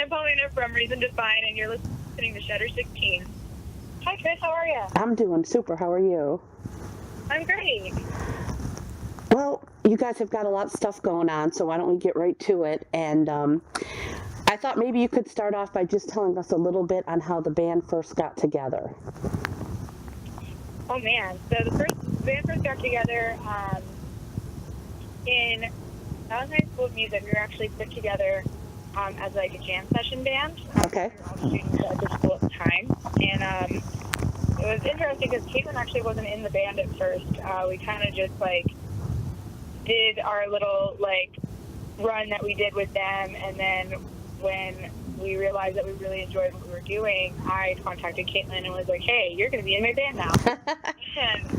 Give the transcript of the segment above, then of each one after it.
I'm Paolina from Reason to Find, and you're listening to Shutter 16. Hi, Chris. How are you? I'm doing super. How are you? I'm great. Well, you guys have got a lot of stuff going on, so why don't we get right to it? And I thought maybe you could start off by just telling us a little bit on how the band first got together. Oh, man. So the band first got together in High School of Music. We were actually put together as like a jam session band. Okay. We were all students at the school at the time. And it was interesting because Caitlin actually wasn't in the band at first. We kind of just like did our little like run that we did with them, and then when we realized that we really enjoyed what we were doing, I contacted Caitlin and was like, hey, you're going to be in my band now. And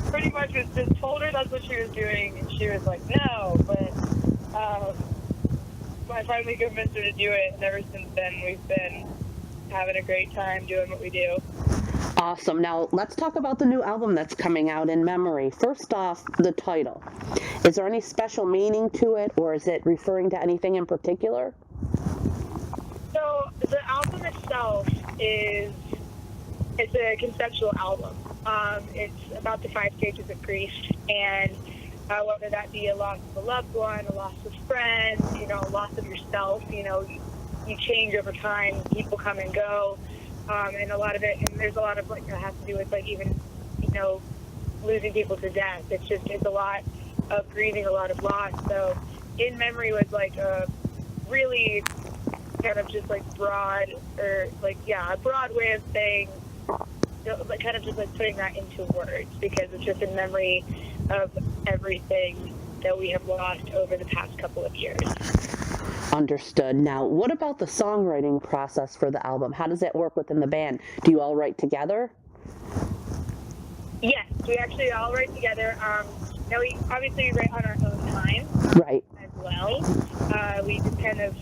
pretty much just told her that's what she was doing, and she was like, no, but I finally convinced her to do it, and ever since then we've been having a great time doing what we do. Awesome. Now, let's talk about the new album that's coming out, In Memory. First off, the title. Is there any special meaning to it, or is it referring to anything in particular? So, the album itself it's a conceptual album. It's about the 5 stages of grief, and whether that be a loss of a loved one, a loss of friends, a loss of yourself, you change over time, people come and go. And a lot of it, and there's a lot of like that has to do with like even, losing people to death. It's a lot of grieving, a lot of loss. So, In Memory was like a really kind of just like broad, or like a broad way of saying, like kind of just like putting that into words, because it's just in memory of everything that we have lost over the past couple of years. Understood. Now, what about the songwriting process for the album? How does that work within the band? Do you all write together? Yes, we actually all write together. Now, we obviously write on our own time. Right. As well. We just kind of,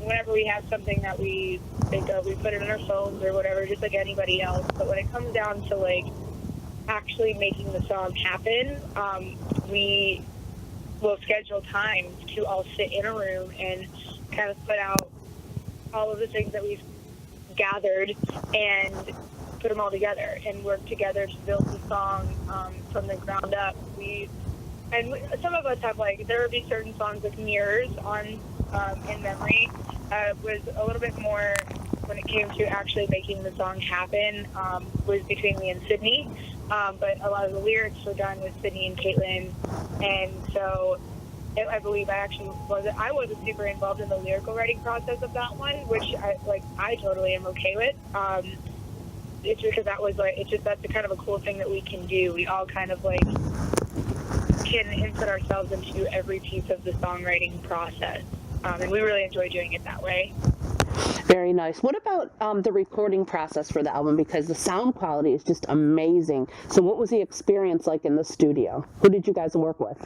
whenever we have something that we think of, we put it on our phones or whatever, just like anybody else. But when it comes down to like actually making the song happen, we will schedule time to all sit in a room and kind of put out all of the things that we've gathered and put them all together and work together to build the song from the ground up. Some of us have there would be certain songs like Mirrors on In Memory was a little bit more when it came to actually making the song happen was between me and Sydney. But a lot of the lyrics were done with Sydney and Caitlin, and so I believe I wasn't super involved in the lyrical writing process of that one, which I totally am okay with. It's because that's the kind of a cool thing that we can do. We all kind of can input ourselves into every piece of the songwriting process, and we really enjoy doing it that way. Very nice. What about the recording process for the album? Because the sound quality is just amazing. So what was the experience like in the studio? Who did you guys work with?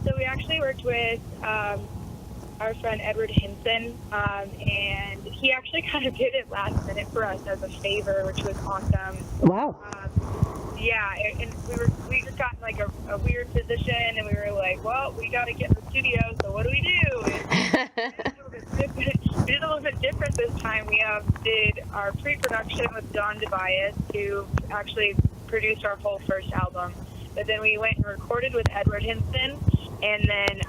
So we actually worked with our friend Edward Hinson, and he actually kind of did it last minute for us as a favor, which was awesome. Wow. Yeah, and we just got in a weird position, and we were like, well, we got to get in the studio, so what do we do? We did a little bit different this time. We did our pre-production with Don DeBias, who actually produced our whole first album. But then we went and recorded with Edward Hinson, and then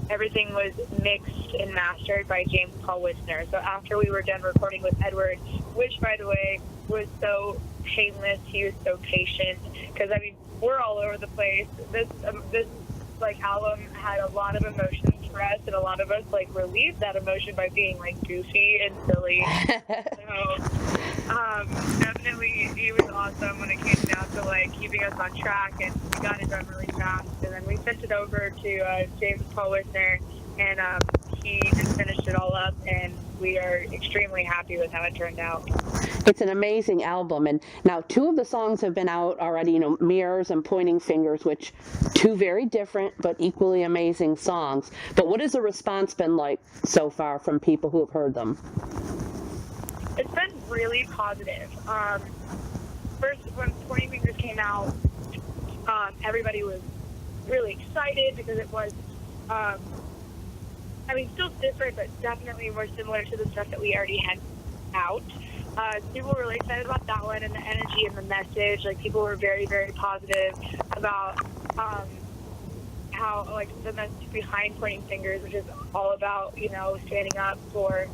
everything was mixed and mastered by James Paul Wisner. So after we were done recording with Edward, which, by the way, was so painless, he was so patient, because, we're all over the place. This album had a lot of emotions for us, and a lot of us relieved that emotion by being goofy and silly. So definitely he was awesome when it came down to keeping us on track, and we got it done really fast. And then we sent it over to James Paul Wisner, and he just finished it all up, and we are extremely happy with how it turned out. It's an amazing album, and now 2 of the songs have been out already, Mirrors and Pointing Fingers, which 2 very different but equally amazing songs. But what has the response been like so far from people who have heard them? It's been really positive. First, when Pointing Fingers came out, everybody was really excited because it was I mean, still different, but definitely more similar to the stuff that we already had out. People were really excited about that one, and the energy and the message. Like, people were very, very positive about how, like, the message behind Pointing Fingers, which is all about, you know, standing up for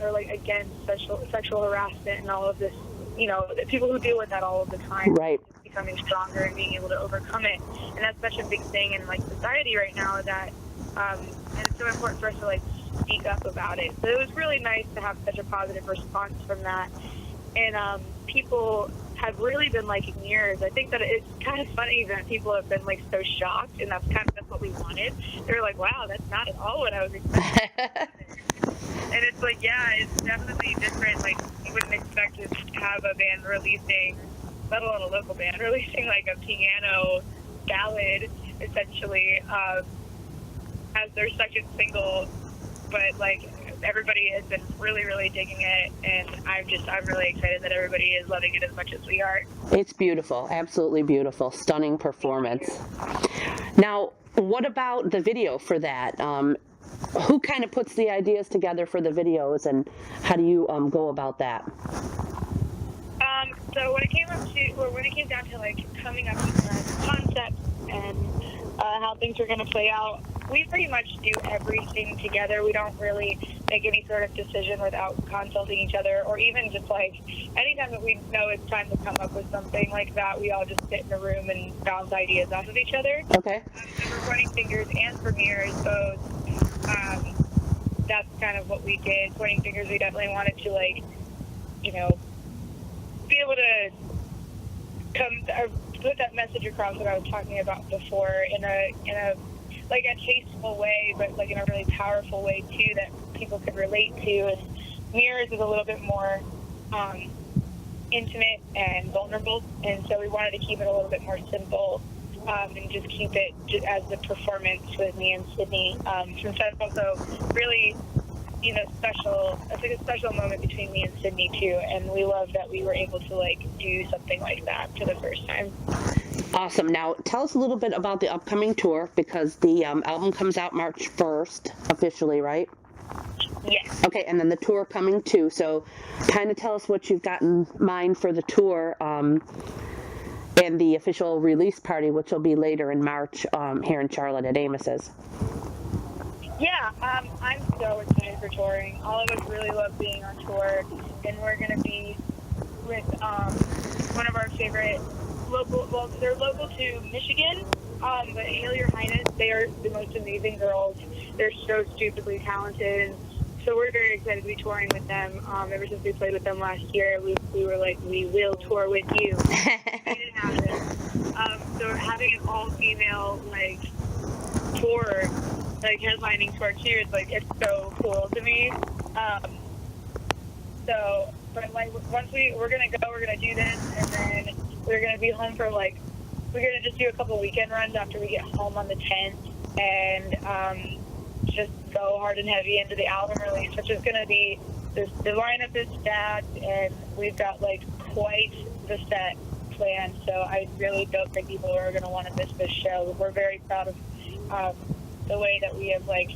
or like against sexual harassment and all of this, you know, the people who deal with that all of the time, Right. becoming stronger and being able to overcome it. And that's such a big thing in like society right now, that and it's so important for us to like speak up about it. So it was really nice to have such a positive response from that. And people have really been liking yours. I think that it's kind of funny that people have been like so shocked, and that's what we wanted. They're like, wow, that's not at all what I was expecting. And it's like, yeah, it's definitely different. Like, you wouldn't expect to have a band releasing, let alone a local band, releasing like a piano ballad, essentially, as their second single. But like, everybody has been really, really digging it, and I'm really excited that everybody is loving it as much as we are. It's beautiful, absolutely beautiful, stunning performance. Now, what about the video for that? Who kind of puts the ideas together for the videos, and how do you go about that? So when it came down to like coming up with the concept and how things are going to play out, we pretty much do everything together. We don't really make any sort of decision without consulting each other, or even just like anytime that we know it's time to come up with something like that, we all just sit in a room and bounce ideas off of each other. Okay. So for Pointing Fingers and for Mirrors both, that's kind of what we did. Pointing Fingers, we definitely wanted to, like, you know, be able to put that message across that I was talking about before in a like a tasteful way, but like in a really powerful way too, that people could relate to. And Mirrors is a little bit more intimate and vulnerable, and so we wanted to keep it a little bit more simple. And just keep it as the performance with me and Sydney. Since that's also really, you know, special. It's like a special moment between me and Sydney too, and we love that we were able to like do something like that for the first time. Awesome. Now, tell us a little bit about the upcoming tour, because the album comes out March 1st officially, right? Yes. Okay, and then the tour coming too. So, kind of tell us what you've got in mind for the tour. And the official release party, which will be later in March here in Charlotte at Amos's. Yeah, I'm so excited for touring. All of us really love being on tour, and we're going to be with one of our favorite they're local to Michigan, but Hail Your Highness. They are the most amazing girls. They're so stupidly talented. So we're very excited to be touring with them. Ever since we played with them last year, we were like, we will tour with you. We didn't have it. So having an all-female like tour, like headlining tour too, is like, it's so cool to me. But like once we're gonna go, we're gonna do this, and then we're gonna be home for like, we're gonna just do a couple weekend runs after we get home on the 10th, and just go hard and heavy into the album release, which is going to be, the lineup is stacked, and we've got like quite the set planned. So I really don't think people are going to want to miss this show. We're very proud of the way that we have like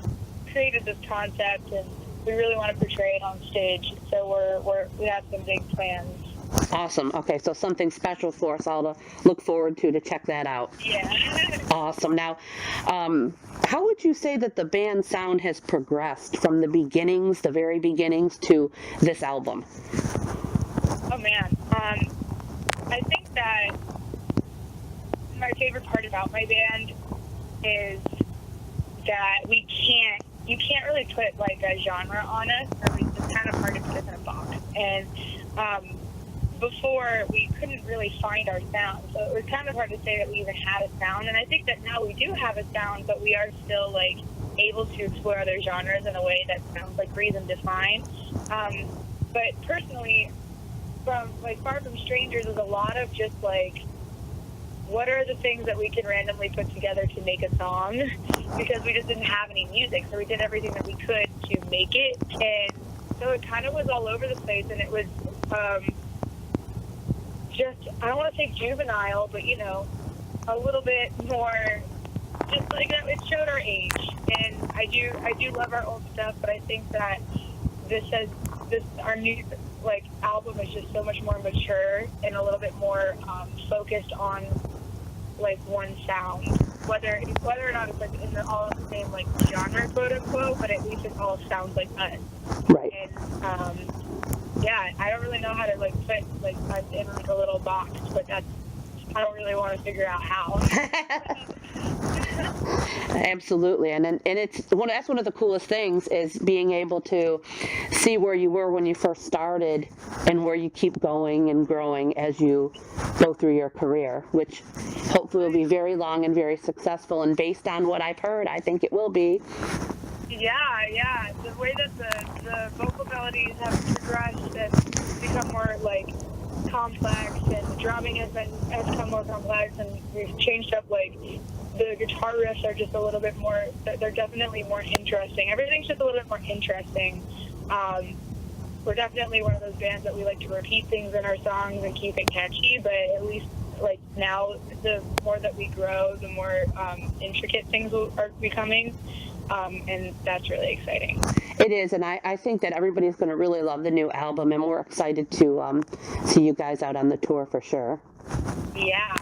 created this concept, and we really want to portray it on stage. So we have some big plans. Awesome. Okay, so something special for us all to look forward to check that out. Yeah. Awesome. Now, how would you say that the band sound has progressed from the beginnings, the very beginnings, to this album? Oh man, I think that my favorite part about my band is that you can't really put like a genre on us, or at least it's kind of hard to put us in a box. And before, we couldn't really find our sound, so it was kind of hard to say that we even had a sound. And I think that now we do have a sound, but we are still like able to explore other genres in a way that sounds like Reason Defined. But personally, from like Far From Strangers is a lot of just like, what are the things that we can randomly put together to make a song? Because we just didn't have any music, so we did everything that we could to make it. And so it kind of was all over the place, and it was just, I don't want to say juvenile, but, you know, a little bit more just like it showed our age, and I do love our old stuff, but I think that our new like album is just so much more mature and a little bit more focused on like one sound, whether or not it's like in all the same like genre, quote unquote, but at least it all sounds like us. Right. And yeah, I don't really know how to like put like us in like a little box, but I don't really want to figure out how. Absolutely, and that's one of the coolest things is being able to see where you were when you first started and where you keep going and growing as you go through your career, which hopefully will be very long and very successful. And based on what I've heard, I think it will be. Yeah. The way that the vocal melodies have progressed and become more like complex, and the drumming has become more complex, and we've changed up like the guitar riffs are just a little bit more. They're definitely more interesting. Everything's just a little bit more interesting. We're definitely one of those bands that we like to repeat things in our songs and keep it catchy, but at least like now, the more that we grow, the more intricate things are becoming. And that's really exciting. It is, and I think that everybody's going to really love the new album, and we're excited to see you guys out on the tour for sure. Yeah.